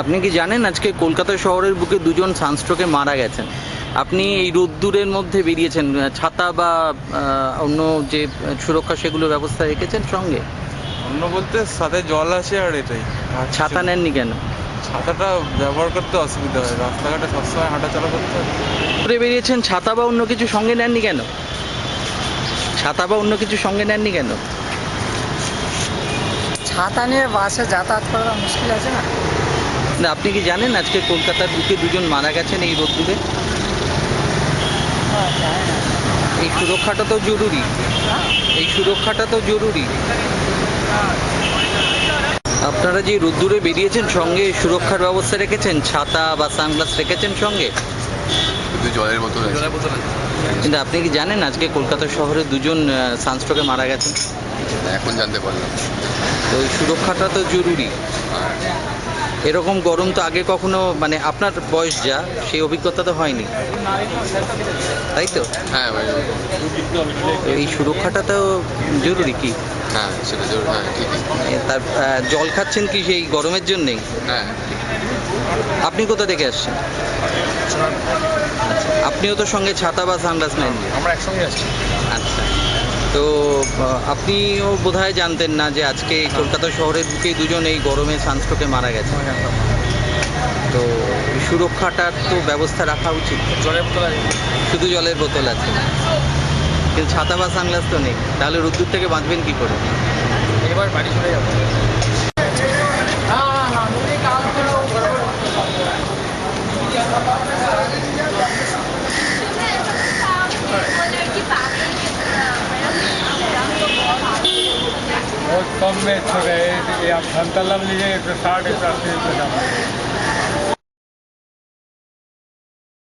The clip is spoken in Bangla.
আপনি কি জানেন আজকে কলকাতা শহরের বুকে দুজন সানস্ট্রোকে মারা গেছেন? আপনি এই রোদ্দুরের মধ্যে বেরিয়েছেন, ছাতা বা অন্য যে সুরক্ষা সেগুলো ব্যবস্থা রেখেছেন সঙ্গে? অন্য বলতে সাথে জল আছে আর এটাই। আর ছাতা নেননি কেন? ছাতাটা ব্যবহার করতে অসুবিধা হয়, রাস্তাঘাটে সবসময় হাঁটাচলা করতে হয়। ঘুরে বেরিয়েছেন, ছাতা বা অন্য কিছু সঙ্গে নেননি কেন? ছাতা বা অন্য কিছু সঙ্গে নেননি কেন? ছাতা নিয়ে বাসে যাতায়াত করা মুশকিল আছে না। না, আপনি কি জানেন আজকে কলকাতার বুকে দুজন মারা গেছেন এই রোদ্দুরে? জানি না। এই সুরক্ষাটা তো জরুরি, এই সুরক্ষাটা তো জরুরি। আপনারা যে রোদ্দুরে বেরিয়েছেন সঙ্গে সুরক্ষার ব্যবস্থা রেখেছেন, ছাতা বা সানগ্লাস রেখেছেন সঙ্গে? শুধু জলের বোতল আছে। কিন্তু আপনি কি জানেন আজকে কলকাতা শহরে দুজন সানস্ট্রোকে মারা গেছেন? এখন জানতে পারলাম। তো এই সুরক্ষাটা তো জরুরি। এরকম গরম তো আগে কখনো, মানে আপনার বয়স যা, সেই অভিজ্ঞতা তো হয়নি, তাই তো? হ্যাঁ ভাই। তো এই সুরক্ষাটা তো জরুরি কি? হ্যাঁ সেটা জরুরি, হ্যাঁ ঠিকই। তার জল খাচ্ছেন কি সেই গরমের জন্যেই? হ্যাঁ। আপনি কোথা থেকে আসছেন? আচ্ছা, আপনিও তো সঙ্গে ছাতা বা সানগ্লাস নেননি? আমরা একসঙ্গে আছি। আচ্ছা, তো আপনিও বোধহয় জানতেন না যে আজকে কলকাতা শহরের বুকেই দুজন এই গরমে সানস্ট্রোকে মারা গেছে। তো এই সুরক্ষাটার তো ব্যবস্থা রাখা উচিত। জলের বোতল আছে। শুধু জলের বোতল আছে, কিন্তু ছাতা বা সানগ্লাস তো নেই, তাহলে রোদ্দুর থেকে বাঁচবেন কি করে? এবার বাড়ি চলে যাবো। बहुत कम में छोड़े, आप संतलम लीजिए 160 180 रुपये दाम।